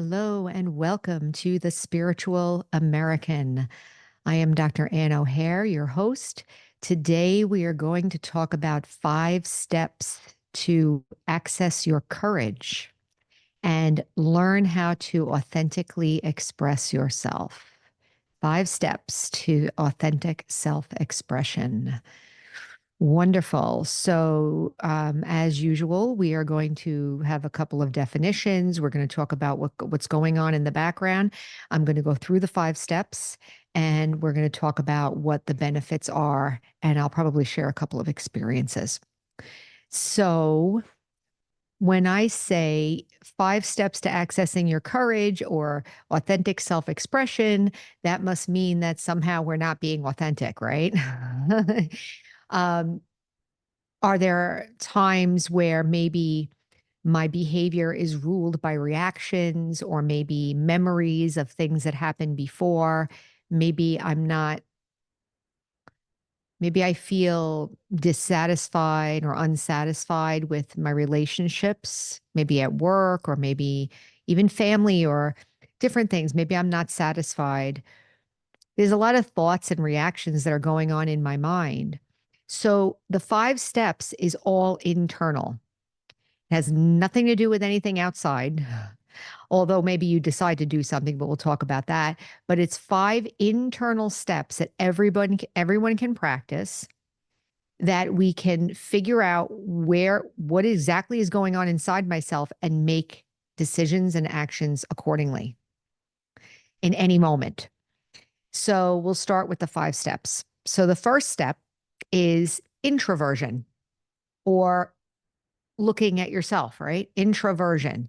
Hello and welcome to The Spiritual American. I am Dr. Ann O'Hare, your host. Today we are going to talk about 5 steps to access your courage and learn how to authentically express yourself. 5 steps to authentic self-expression. Wonderful. So, as usual, we are going to have a couple of definitions. We're going to talk about what's going on in the background. I'm going to go through the 5 steps and we're going to talk about what the benefits are. And I'll probably share a couple of experiences. So, when I say 5 steps to accessing your courage or authentic self expression, that must mean that somehow we're not being authentic, right? um, are there times where maybe my behavior is ruled by reactions or maybe memories of things that happened before? Maybe I'm not, maybe I feel dissatisfied or unsatisfied with my relationships, maybe at work or maybe even family or different things. Maybe I'm not satisfied. There's a lot of thoughts and reactions that are going on in my mind. So the 5 steps is all internal. It has nothing to do with anything outside, although maybe you decide to do something, but we'll talk about that. But it's 5 internal steps that everyone can practice, that we can figure out what exactly is going on inside myself and make decisions and actions accordingly in any moment. So we'll start with the 5 steps. So the first step is introversion, or looking at yourself, right? Introversion.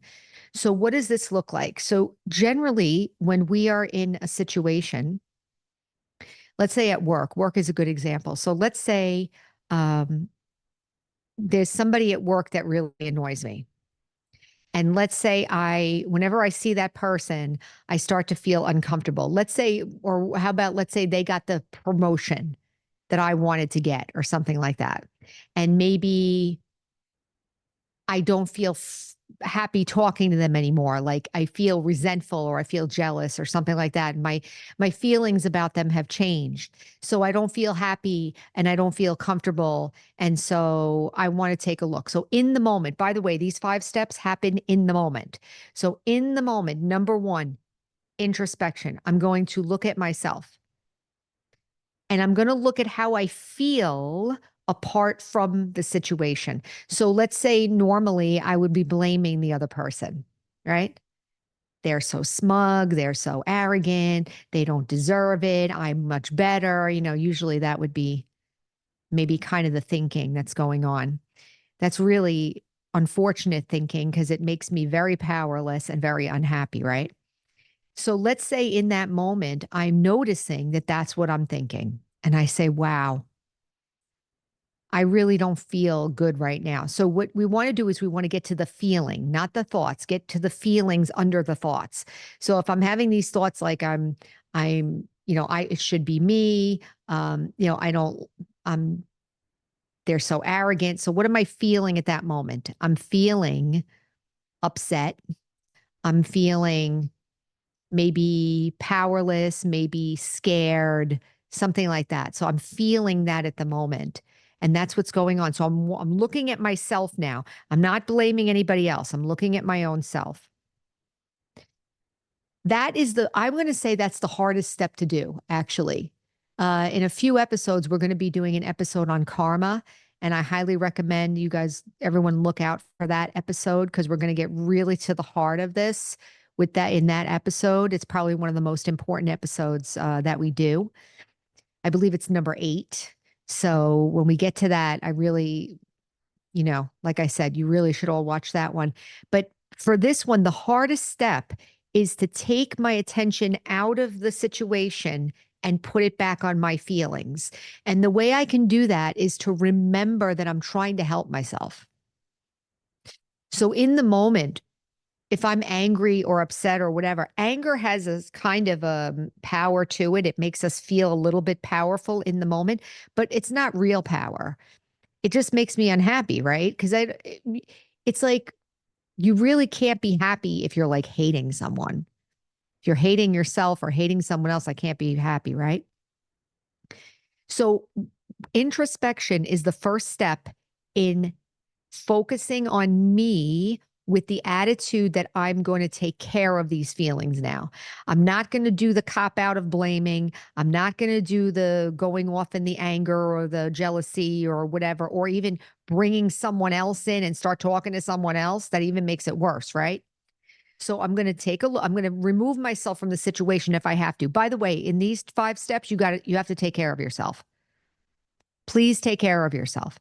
So what does this look like? So generally, when we are in a situation, let's say at work, work is a good example. So let's say um, there's somebody at work that really annoys me. And let's say whenever I see that person, I start to feel uncomfortable. Let's say, or how about, let's say they got the promotion that I wanted to get or something like that. And maybe I don't feel happy talking to them anymore. Like I feel resentful or I feel jealous or something like that. And my feelings about them have changed. So I don't feel happy and I don't feel comfortable. And so I want to take a look. So in the moment, by the way, these 5 steps happen in the moment. So in the moment, number one, introspection. I'm going to look at myself and I'm going to look at how I feel apart from the situation. So let's say normally I would be blaming the other person, right? They're so smug, they're so arrogant, they don't deserve it, I'm much better. Usually that would be maybe kind of the thinking that's going on. That's really unfortunate thinking because it makes me very powerless and very unhappy, right? So let's say in that moment, I'm noticing that that's what I'm thinking. And I say, wow, I really don't feel good right now. So what we want to do is we want to get to the feeling, not the thoughts, get to the feelings under the thoughts. So if I'm having these thoughts like it should be me, I don't, um, they're so arrogant. So what am I feeling at that moment? I'm feeling upset. I'm feeling maybe powerless, maybe scared, something like that. So I'm feeling that at the moment. And that's what's going on. So I'm looking at myself now. I'm not blaming anybody else. I'm looking at my own self. I'm going to say that's the hardest step to do, actually. In a few episodes, we're going to be doing an episode on karma. And I highly recommend you guys, everyone look out for that episode because we're going to get really to the heart of this with that in that episode. It's probably one of the most important episodes that we do. I believe it's number 8. So when we get to that, I really, like I said, you really should all watch that one. But for this one, the hardest step is to take my attention out of the situation and put it back on my feelings. And the way I can do that is to remember that I'm trying to help myself. So in the moment, if I'm angry or upset or whatever, anger has a kind of a power to it. It makes us feel a little bit powerful in the moment, but it's not real power. It just makes me unhappy, right? Because it's like you really can't be happy if you're like hating someone. If you're hating yourself or hating someone else, I can't be happy, right? So introspection is the first step in focusing on me with the attitude that I'm going to take care of these feelings now. I'm not going to do the cop out of blaming. I'm not going to do the going off in the anger or the jealousy or whatever, or even bringing someone else in and start talking to someone else. That even makes it worse, right? So I'm going to take a look. I'm going to remove myself from the situation if I have to. By the way, in these 5 steps, you have to take care of yourself. Please take care of yourself.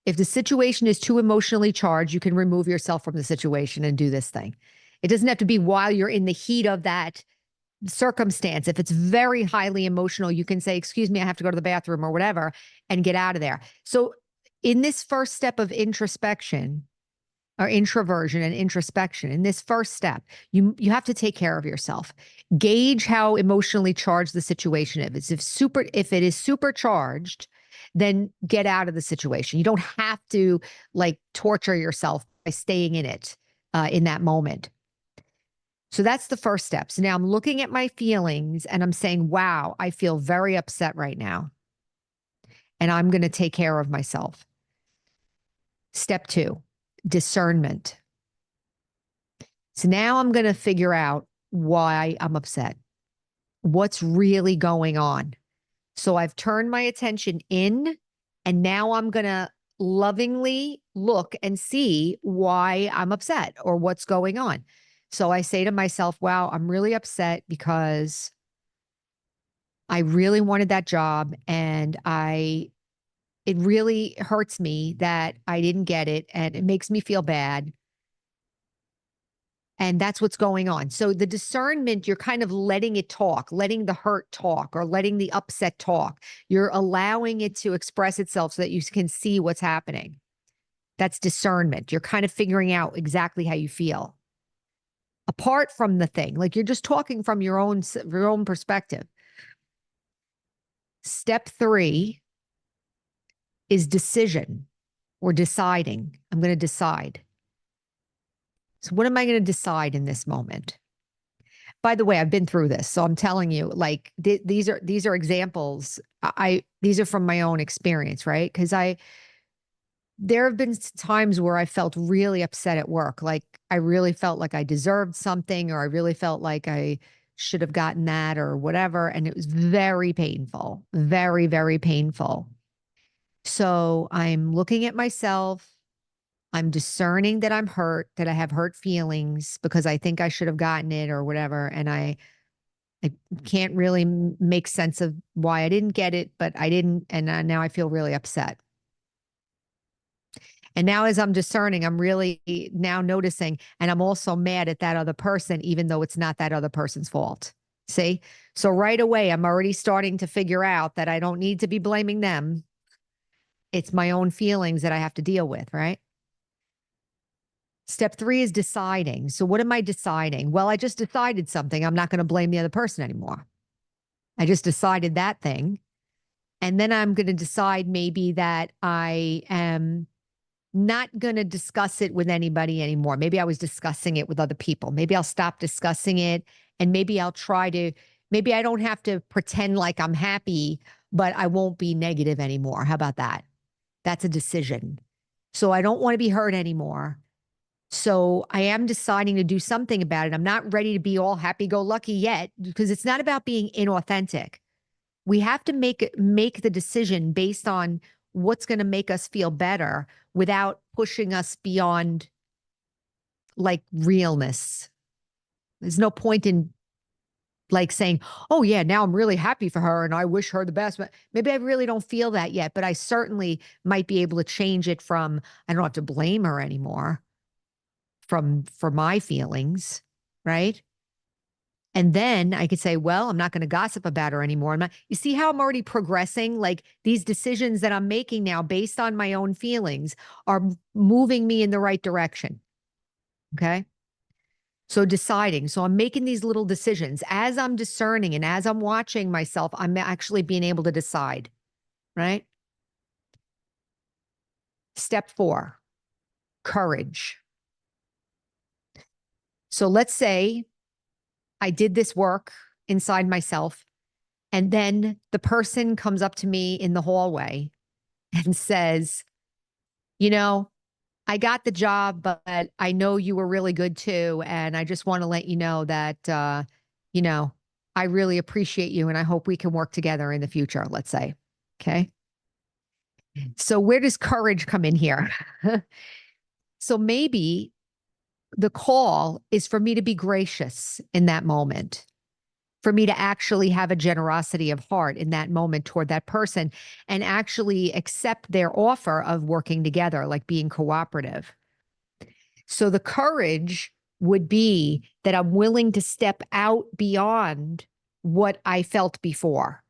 If the situation is too emotionally charged, you can remove yourself from the situation and do this thing. It doesn't have to be while you're in the heat of that circumstance. If it's very highly emotional, you can say, excuse me, I have to go to the bathroom or whatever, and get out of there. So in this first step of introspection or introversion and introspection, in this first step, you have to take care of yourself. Gauge how emotionally charged the situation is. If it is supercharged, then get out of the situation. You don't have to like torture yourself by staying in it in that moment. So that's the first step. So now I'm looking at my feelings and I'm saying, wow, I feel very upset right now. And I'm going to take care of myself. Step 2, discernment. So now I'm going to figure out why I'm upset. What's really going on? So I've turned my attention in, and now I'm going to lovingly look and see why I'm upset or what's going on. So I say to myself, wow, I'm really upset because I really wanted that job and it really hurts me that I didn't get it and it makes me feel bad. And that's what's going on. So the discernment, you're kind of letting it talk, letting the hurt talk or letting the upset talk. You're allowing it to express itself so that you can see what's happening. That's discernment. You're kind of figuring out exactly how you feel. Apart from the thing, like you're just talking from your own perspective. Step 3 is decision or deciding. I'm going to decide. So what am I going to decide in this moment? By the way, I've been through this, so I'm telling you, like these are examples. These are from my own experience, right? Because there have been times where I felt really upset at work, like I really felt like I deserved something, or I really felt like I should have gotten that, or whatever, and it was very painful, very, very painful. So I'm looking at myself. I'm discerning that I'm hurt, that I have hurt feelings because I think I should have gotten it or whatever, and I can't really make sense of why I didn't get it, but I didn't. And now I feel really upset. And now as I'm discerning, I'm really now noticing, and I'm also mad at that other person, even though it's not that other person's fault. See? So right away, I'm already starting to figure out that I don't need to be blaming them. It's my own feelings that I have to deal with, right? Step 3 is deciding. So what am I deciding? Well, I just decided something. I'm not going to blame the other person anymore. I just decided that thing. And then I'm going to decide maybe that I am not going to discuss it with anybody anymore. Maybe I was discussing it with other people. Maybe I'll stop discussing it. And maybe I'll try to, maybe I don't have to pretend like I'm happy, but I won't be negative anymore. How about that? That's a decision. So I don't want to be hurt anymore. So I am deciding to do something about it. I'm not ready to be all happy-go-lucky yet because it's not about being inauthentic. We have to make the decision based on what's going to make us feel better without pushing us beyond like realness. There's no point in like saying, oh yeah, now I'm really happy for her and I wish her the best. But maybe I really don't feel that yet, but I certainly might be able to change it from, I don't have to blame her anymore for my feelings, right? And then I could say, well, I'm not going to gossip about her anymore. You see how I'm already progressing? Like these decisions that I'm making now based on my own feelings are moving me in the right direction. Okay. So deciding. So I'm making these little decisions as I'm discerning and as I'm watching myself, I'm actually being able to decide, right? Step 4, courage. So let's say I did this work inside myself, and then the person comes up to me in the hallway and says, you know, I got the job, but I know you were really good too. And I just want to let you know that, you know, I really appreciate you and I hope we can work together in the future, let's say. Okay. So where does courage come in here? So maybe the call is for me to be gracious in that moment, for me to actually have a generosity of heart in that moment toward that person and actually accept their offer of working together, like being cooperative. So the courage would be that I'm willing to step out beyond what I felt before.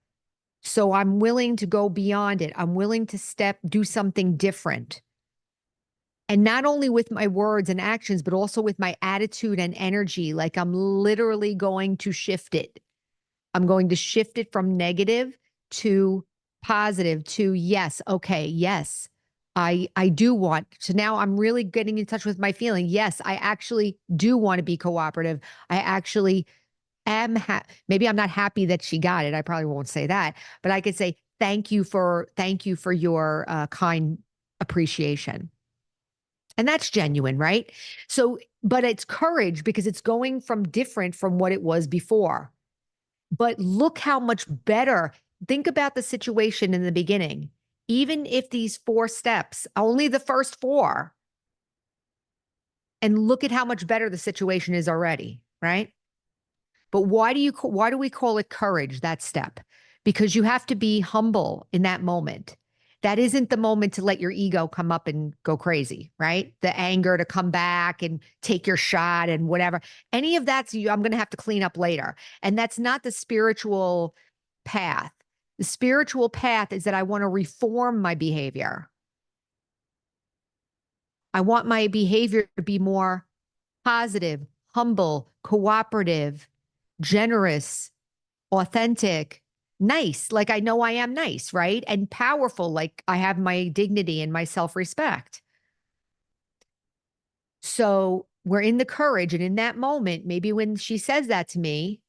So I'm willing to go beyond it. I'm willing to do something different. And not only with my words and actions, but also with my attitude and energy. Like I'm literally going to shift it. I'm going to shift it from negative to positive to yes, okay, yes. I do want to now I'm really getting in touch with my feeling. Yes, I actually do want to be cooperative. I actually am maybe I'm not happy that she got it. I probably won't say that, but I could say thank you for your kind appreciation. And that's genuine, right? So, but it's courage because it's going from different from what it was before. But look how much better. Think about the situation in the beginning. Even if these 4 steps, only the first 4, and look at how much better the situation is already, right? But why do we call it courage, that step? Because you have to be humble in that moment. That isn't the moment to let your ego come up and go crazy, right? The anger to come back and take your shot and whatever. Any of that's I'm going to have to clean up later. And that's not the spiritual path. The spiritual path is that I want to reform my behavior. I want my behavior to be more positive, humble, cooperative, generous, authentic, nice, like I know I am nice, right? And powerful, like I have my dignity and my self respect. So we're in the courage. And in that moment, maybe when she says that to me,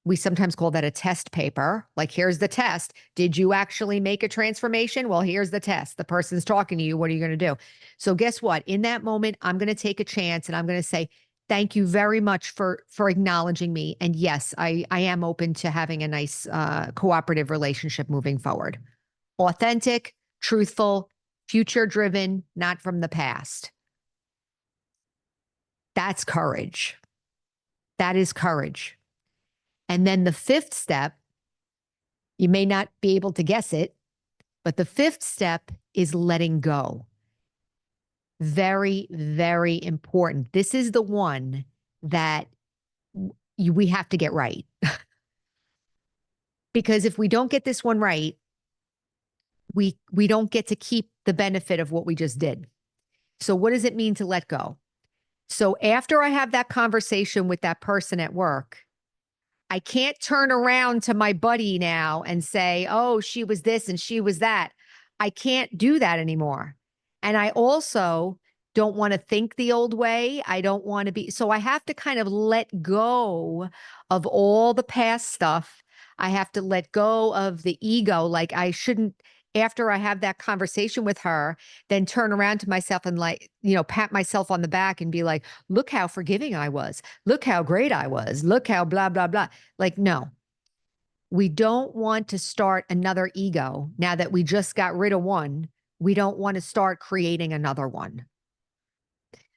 we sometimes call that a test paper. Like, here's the test. Did you actually make a transformation? Well, here's the test. The person's talking to you. What are you going to do? So guess what? In that moment, I'm going to take a chance and I'm going to say, thank you very much for acknowledging me. And yes, I am open to having a nice cooperative relationship moving forward. Authentic, truthful, future driven, not from the past. That's courage. That is courage. And then the 5th step, you may not be able to guess it, but the 5th step is letting go. Very, very important. This is the one that we have to get right. Because if we don't get this one right, we don't get to keep the benefit of what we just did. So what does it mean to let go? So after I have that conversation with that person at work, I can't turn around to my buddy now and say, oh, she was this and she was that. I can't do that anymore. And I also don't want to think the old way. I don't want to be. So I have to kind of let go of all the past stuff. I have to let go of the ego. Like I shouldn't, after I have that conversation with her, then turn around to myself and like, pat myself on the back and be like, look how forgiving I was. Look how great I was. Look how blah, blah, blah. Like, no, we don't want to start another ego. Now that we just got rid of one, we don't want to start creating another one.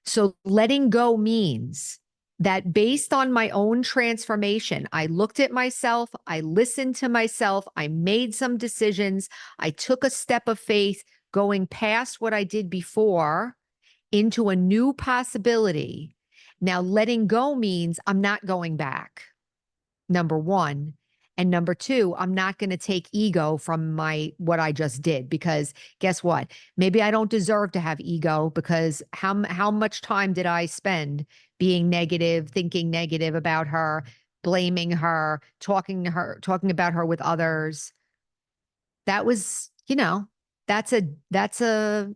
So letting go means that based on my own transformation, I looked at myself, I listened to myself, I made some decisions, I took a step of faith going past what I did before into a new possibility. Now, letting go means I'm not going back, number one. And number two, I'm not going to take ego from what I just did, because guess what? Maybe I don't deserve to have ego, because how much time did I spend being negative, thinking negative about her, blaming her, talking about her with others? That was, that's a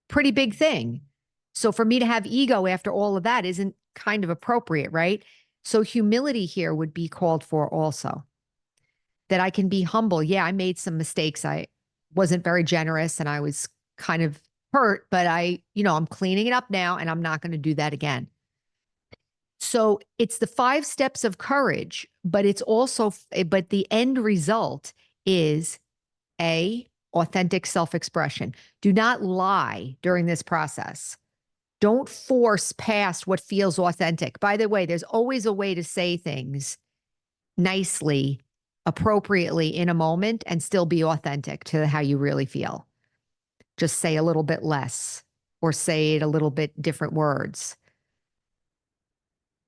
pretty big thing. So for me to have ego after all of that kind of appropriate, right? So humility here would be called for also, that I can be humble. Yeah, I made some mistakes. I wasn't very generous and I was kind of hurt, but I'm cleaning it up now and I'm not going to do that again. So it's the 5 steps of courage, but it's also, but the end result is authentic self-expression. Do not lie during this process. Don't force past what feels authentic. By the way, there's always a way to say things nicely, appropriately in a moment and still be authentic to how you really feel. Just say a little bit less or say it a little bit different words.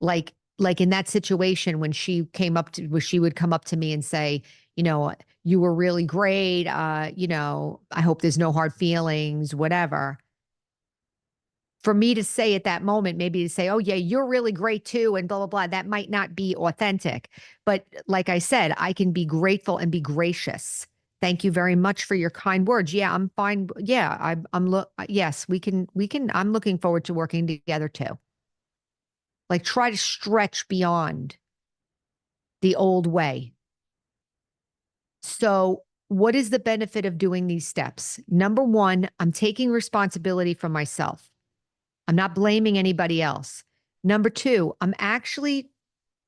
Like in that situation when she would come up to me and say, you were really great. I hope there's no hard feelings, whatever. For me to say at that moment, maybe to say, oh, yeah, you're really great too, and blah, blah, blah, that might not be authentic. But like I said, I can be grateful and be gracious. Thank you very much for your kind words. Yeah, I'm fine. Yeah, yes, I'm looking forward to working together too. Like try to stretch beyond the old way. So, what is the benefit of doing these steps? Number one, I'm taking responsibility for myself. I'm not blaming anybody else. Number two, I'm actually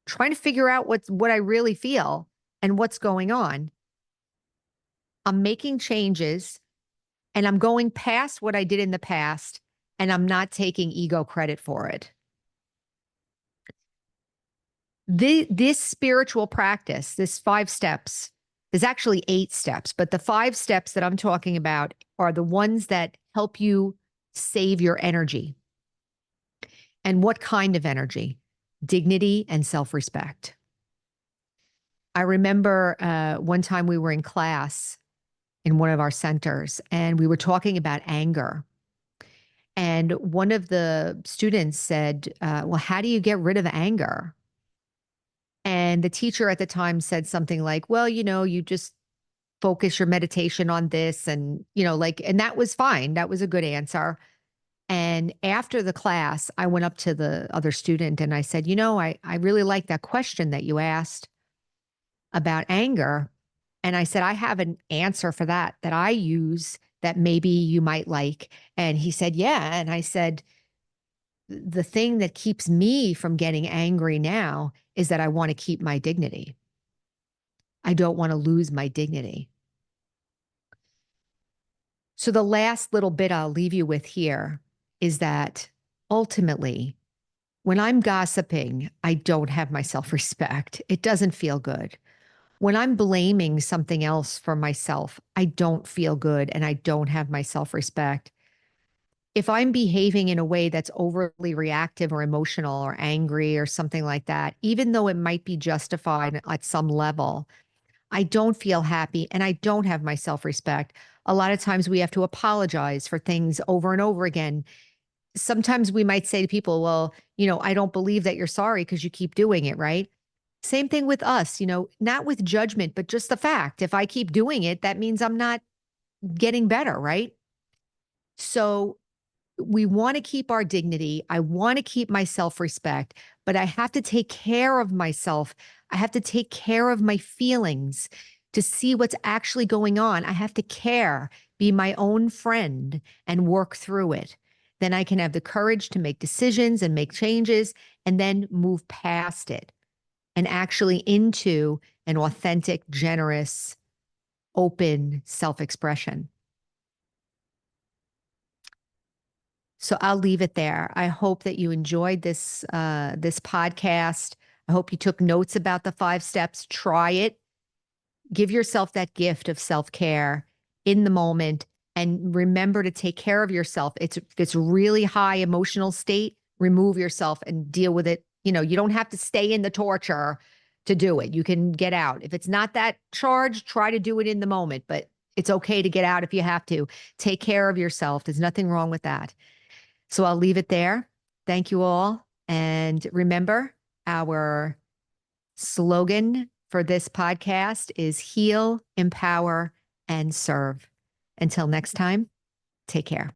trying to figure out what I really feel and what's going on. I'm making changes and I'm going past what I did in the past and I'm not taking ego credit for it. This spiritual practice, this 5 steps, there's actually 8 steps, but the 5 steps that I'm talking about are the ones that help you save your energy. And what kind of energy? Dignity and self-respect. I remember one time we were in class in one of our centers and we were talking about anger. And one of the students said, well, how do you get rid of anger? And the teacher at the time said something like, well, you just focus your meditation on this and, and that was fine. That was a good answer. And after the class, I went up to the other student and I said, I really like that question that you asked about anger. And I said, I have an answer for that I use that maybe you might like. And he said, yeah. And I said, the thing that keeps me from getting angry now is that I want to keep my dignity. I don't want to lose my dignity. So the last little bit I'll leave you with here is that ultimately, when I'm gossiping, I don't have my self-respect. It doesn't feel good. When I'm blaming something else for myself, I don't feel good and I don't have my self-respect. If I'm behaving in a way that's overly reactive or emotional or angry or something like that, even though it might be justified at some level, I don't feel happy and I don't have my self-respect. A lot of times we have to apologize for things over and over again. Sometimes we might say to people, well, I don't believe that you're sorry because you keep doing it, right? Same thing with us, not with judgment, but just the fact. If I keep doing it, that means I'm not getting better, right? So we want to keep our dignity. I want to keep my self-respect, but I have to take care of myself. I have to take care of my feelings to see what's actually going on. I have to care, be my own friend, and work through it. Then I can have the courage to make decisions and make changes and then move past it and actually into an authentic, generous, open self-expression. So I'll leave it there. I hope that you enjoyed this podcast. I hope you took notes about the 5 steps. Try it. Give yourself that gift of self-care in the moment and remember to take care of yourself. If it's really high emotional state, remove yourself and deal with it. You don't have to stay in the torture to do it. You can get out. If it's not that charged, try to do it in the moment, but it's okay to get out if you have to. Take care of yourself. There's nothing wrong with that. So I'll leave it there. Thank you all. And remember, our slogan for this podcast is heal, empower, and serve. Until next time, take care.